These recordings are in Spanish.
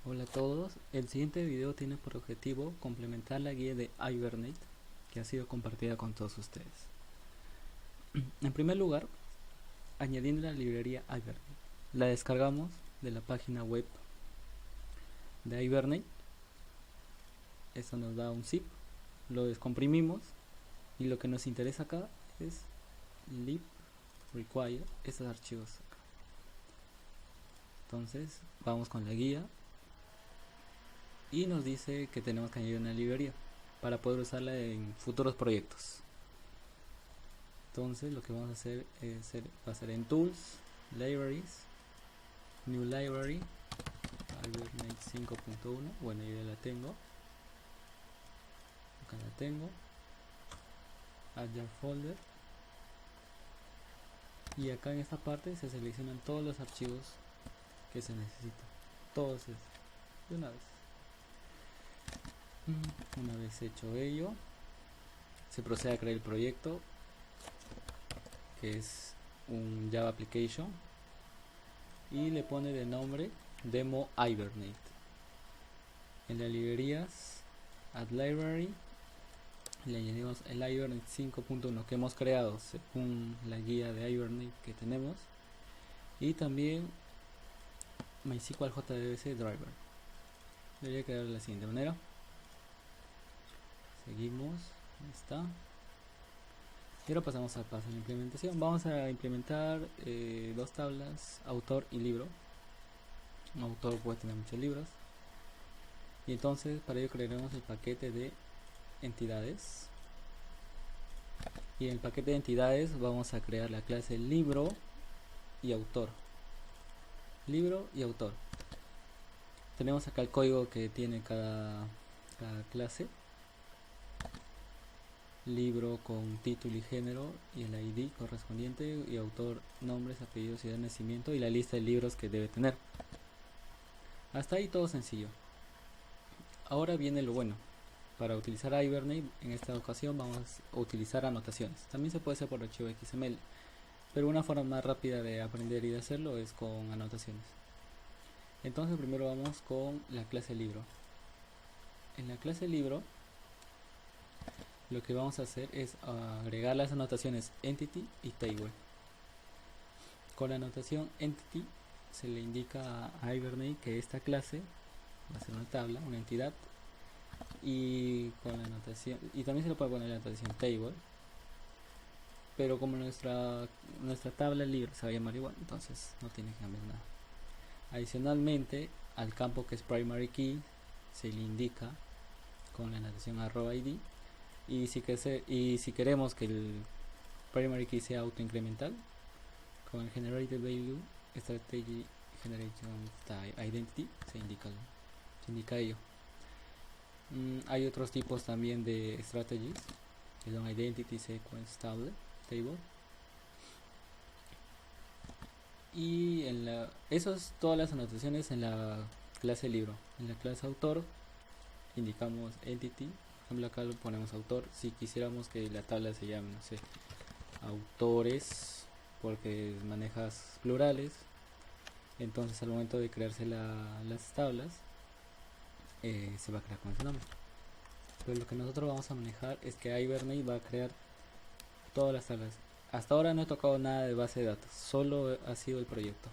Hola a todos, el siguiente video tiene por objetivo complementar la guía de Hibernate que ha sido compartida con todos ustedes. En primer lugar, añadiendo la librería Hibernate, la descargamos de la página web de Hibernate. Eso nos da un zip, lo descomprimimos y lo que nos interesa acá es lib require estos archivos acá. Entonces vamos con la guía y nos dice que tenemos que añadir una librería para poder usarla en futuros proyectos. Entonces lo que vamos a hacer va a ser en Tools, Libraries, New Library, Hibernate 5.1. Bueno, yo ya la tengo. Acá la tengo. Add your folder. Y acá en esta parte se seleccionan todos los archivos que se necesitan. Todos esos. De una vez. Una vez hecho ello, se procede a crear el proyecto, que es un Java Application, y le pone de nombre Demo Hibernate. En las librerías Add Library le añadimos el Hibernate 5.1 que hemos creado según la guía de Hibernate que tenemos, y también MySQL JDBC Driver. Debería quedar de la siguiente manera. Seguimos, ahí está. Y ahora pasamos al paso de la implementación. Vamos a implementar dos tablas, autor y libro. Un autor puede tener muchos libros. Y entonces para ello crearemos el paquete de entidades. Y en el paquete de entidades vamos a crear la clase libro y autor. Libro y autor. Tenemos acá el código que tiene cada clase. Libro con título y género y el ID correspondiente, y autor, nombres, apellidos, ciudad de nacimiento y la lista de libros que debe tener. Hasta ahí todo sencillo. Ahora viene lo bueno. Para utilizar Hibernate en esta ocasión vamos a utilizar anotaciones. También se puede hacer por archivo XML, pero una forma más rápida de aprender y de hacerlo es con anotaciones. Entonces primero vamos con la clase libro. En la clase libro lo que vamos a hacer es agregar las anotaciones entity y table. Con la anotación entity se le indica a Hibernate que esta clase va a ser una tabla, una entidad, y con la anotación, y también se le puede poner la anotación table, pero como nuestra tabla libre se va a llamar igual, entonces no tiene que cambiar nada. Adicionalmente, al campo que es primary key se le indica con la anotación @id. Y si queremos que el primary key sea autoincremental, con el generated value strategy generation identity se indica ello. Hay otros tipos también de strategies que son identity, sequence, table. Y eso es todas las anotaciones en la clase libro. En la clase autor indicamos entity. Por ejemplo, acá lo ponemos autor. Si quisiéramos que la tabla se llame, no sé, autores, porque manejas plurales, entonces al momento de crearse las tablas se va a crear con ese nombre. Pero lo que nosotros vamos a manejar es que Hibernate va a crear todas las tablas. Hasta ahora no he tocado nada de base de datos, solo ha sido el proyecto.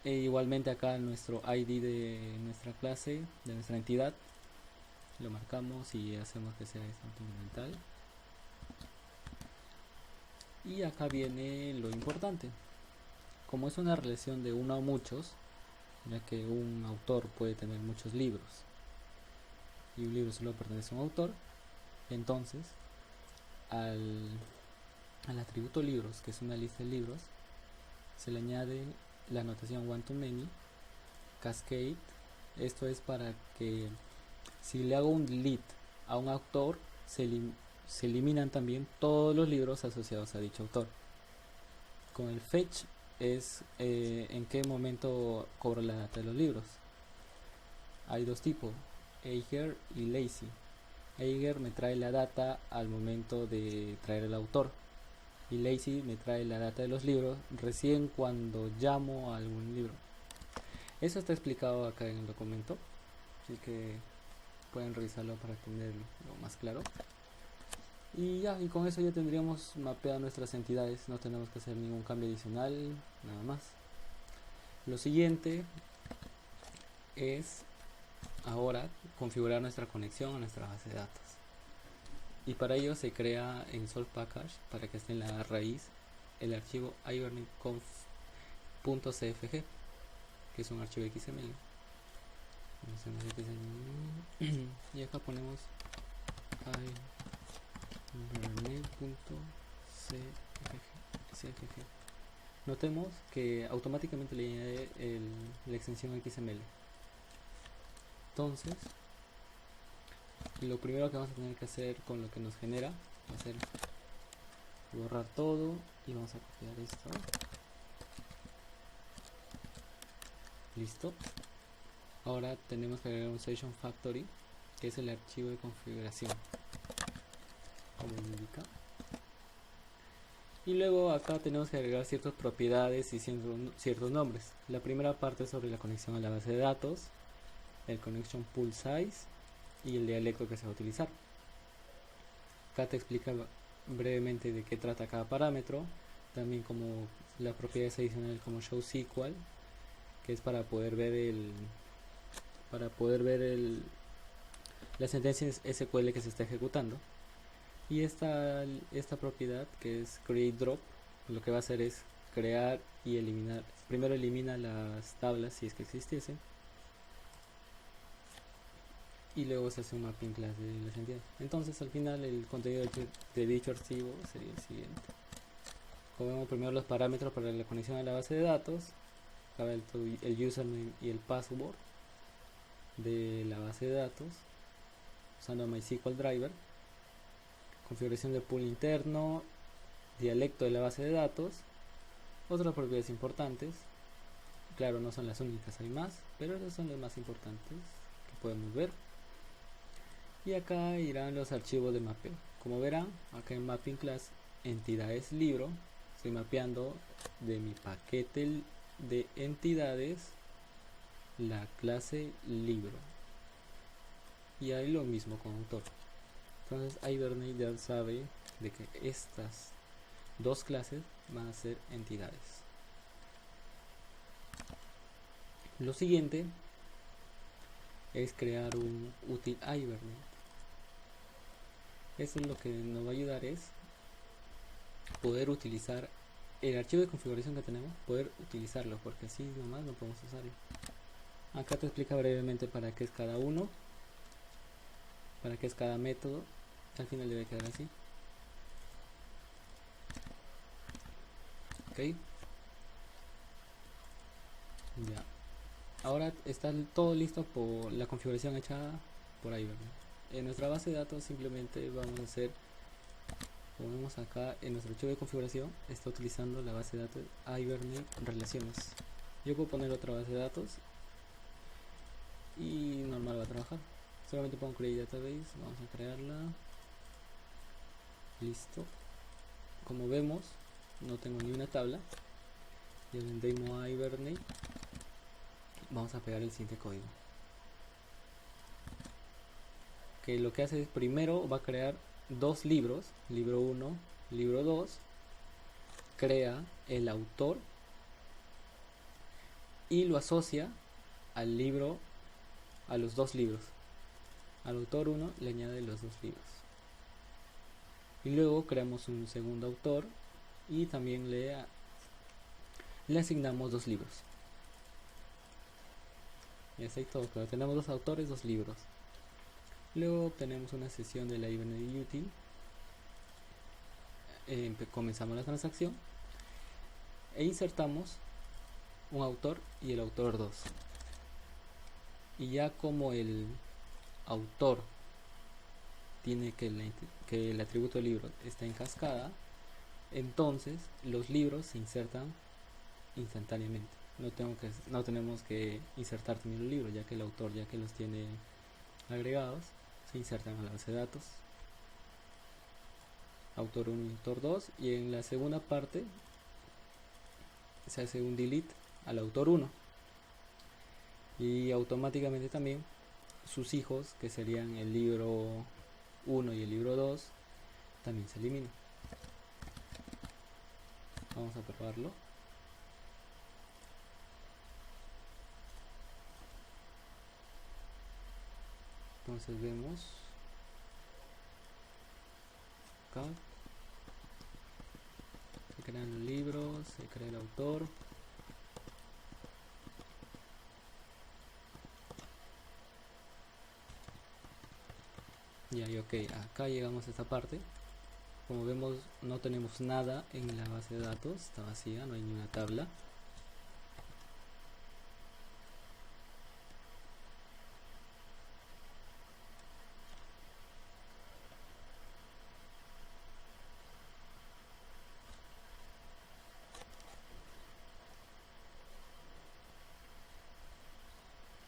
E igualmente acá nuestro ID de nuestra clase, de nuestra entidad, lo marcamos y hacemos que sea fundamental. Y acá viene lo importante. Como es una relación de uno a muchos, ya que un autor puede tener muchos libros y un libro solo pertenece a un autor, entonces al atributo libros, que es una lista de libros, se le añade la anotación one to many cascade. Esto es para que si le hago un delete a un autor, se eliminan también todos los libros asociados a dicho autor. Con el fetch es en qué momento cobro la data de los libros. Hay dos tipos, eager y lazy. Eager me trae la data al momento de traer el autor, y lazy me trae la data de los libros recién cuando llamo a algún libro. Eso está explicado acá en el documento, así que pueden revisarlo para tenerlo más claro. Y ya, y con eso ya tendríamos mapeadas nuestras entidades, no tenemos que hacer ningún cambio adicional, nada más. Lo siguiente es ahora configurar nuestra conexión a nuestra base de datos. Y para ello se crea en Solve Package, para que esté en la raíz, el archivo ibernet-conf.cfg, que es un archivo XML. Y acá ponemos ibernet.cfg. Notemos que automáticamente le añade la extensión XML. Entonces, lo primero que vamos a tener que hacer con lo que nos genera va a ser borrar todo y vamos a copiar esto. Listo. Ahora tenemos que agregar un Session Factory, que es el archivo de configuración, como indica. Y luego acá tenemos que agregar ciertas propiedades y ciertos nombres. La primera parte es sobre la conexión a la base de datos, el connection pool size y el dialecto que se va a utilizar. Acá te explica brevemente de qué trata cada parámetro, también como la propiedad adicional como show SQL, que es para poder ver la sentencia SQL que se está ejecutando. Y esta propiedad, que es create drop, lo que va a hacer es crear y eliminar. Primero elimina las tablas si es que existiesen, y luego se hace un mapping class de las entidades. Entonces al final el contenido de dicho archivo sería el siguiente. Como vemos, primero los parámetros para la conexión a la base de datos, acá el username y el password de la base de datos usando MySQL Driver, configuración de pool interno, dialecto de la base de datos, otras propiedades importantes. Claro, no son las únicas, hay más, pero esas son las más importantes que podemos ver. Y acá irán los archivos de mapeo. Como verán, acá en mapping class entidades libro, estoy mapeando de mi paquete de entidades la clase libro, y hay lo mismo con autor. Entonces Hibernate ya sabe de que estas dos clases van a ser entidades. Lo siguiente es crear un útil Hibernate. Eso es lo que nos va a ayudar, es poder utilizar el archivo de configuración que tenemos, poder utilizarlo, porque así nomás no podemos usarlo. Acá te explica brevemente para qué es cada uno, para qué es cada método. Al final debe quedar así. Ok. Ya. Ahora está todo listo por la configuración hecha por Hibernate. En nuestra base de datos simplemente vamos a hacer, como vemos acá en nuestro archivo de configuración, está utilizando la base de datos Hibernate relaciones. Yo puedo poner otra base de datos y normal va a trabajar. Solamente pongo create database, vamos a crearla. Listo. Como vemos, no tengo ni una tabla. Y en demo Hibernate vamos a pegar el siguiente código, que lo que hace es primero va a crear dos libros, libro 1, libro 2, crea el autor y lo asocia al libro, a los dos libros. Al autor 1 le añade los dos libros, y luego creamos un segundo autor y también le asignamos dos libros. Y así todo, pero tenemos dos autores, dos libros. Luego obtenemos una sesión de la Hibernate Util, comenzamos la transacción e insertamos un autor y el autor 2. Y ya como el autor tiene que el atributo del libro está en cascada, entonces los libros se insertan instantáneamente. No tenemos que insertar también los libros, ya que el autor ya que los tiene agregados, se insertan a la base de datos. Autor 1 y autor 2, y en la segunda parte se hace un delete al autor 1 Y automáticamente también sus hijos, que serían el libro 1 y el libro 2, también se eliminan. Vamos a probarlo. Entonces vemos acá se crean los libros, se crea el autor. Ya, y ok, acá llegamos a esta parte. Como vemos, no tenemos nada en la base de datos, está vacía, no hay ni una tabla.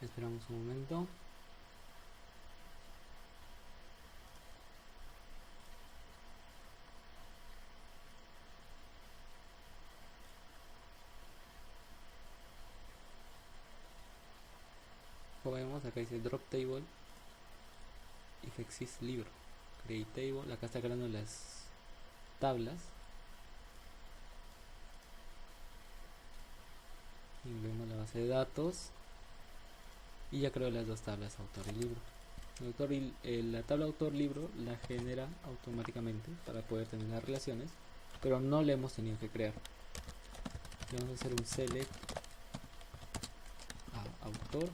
Esperamos un momento. Como vemos, acá dice drop table if exists libro, create table. Acá está creando las tablas y vemos la base de datos y ya creo las dos tablas autor y libro. La tabla autor libro la genera automáticamente para poder tener las relaciones, pero no le hemos tenido que crear. Le vamos a hacer un select a autor.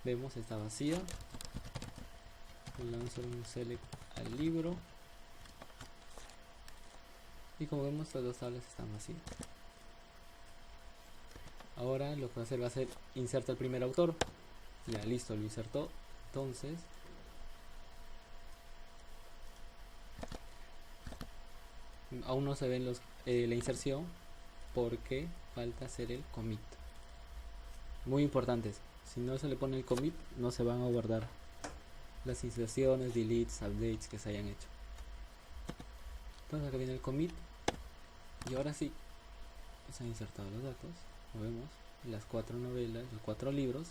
Vemos está vacía. Le vamos a hacer un select al libro y como vemos las dos tablas están vacías. Ahora lo que va a hacer inserta el primer autor. Ya listo, lo insertó. Entonces aún no se ven la inserción porque falta hacer el commit. Muy importante eso. Si no se le pone el commit, no se van a guardar las inserciones, deletes, updates que se hayan hecho. Entonces acá viene el commit y ahora sí se han insertado los datos. Como vemos, las 4 novelas, los 4 libros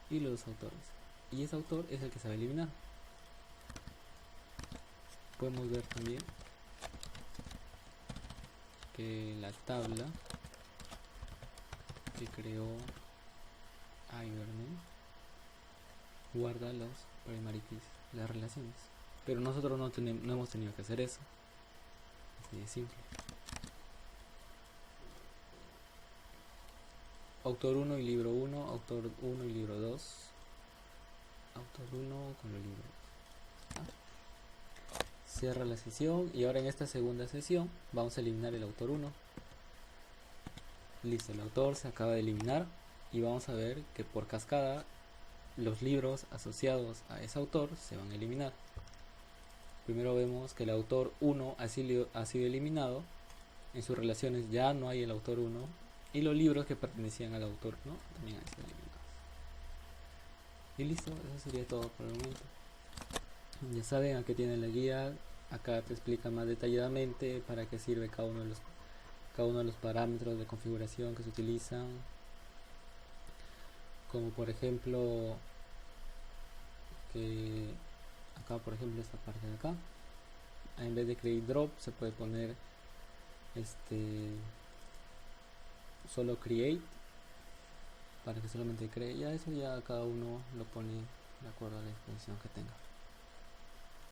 y los autores. Y ese autor es el que se va a eliminar. Podemos ver también que la tabla que creó Iverman guarda los primary keys, las relaciones, pero nosotros no hemos tenido que hacer eso. Así de simple. Autor 1 y libro 1, autor 1 y libro 2, autor 1 con el libro 2. Cierra la sesión y ahora en esta segunda sesión vamos a eliminar el autor 1. Listo, el autor se acaba de eliminar y vamos a ver que por cascada los libros asociados a ese autor se van a eliminar. Primero vemos que el autor 1 ha sido eliminado. En sus relaciones ya no hay el autor 1 y los libros que pertenecían al autor 1 también han sido eliminados. Y listo, eso sería todo por el momento. Ya saben, aquí tienen la guía. Acá te explica más detalladamente para qué sirve cada uno de los parámetros de configuración que se utilizan, como por ejemplo que acá, por ejemplo, esta parte de acá, en vez de create drop se puede poner solo create para que solamente cree. Ya eso ya cada uno lo pone de acuerdo a la extensión que tenga.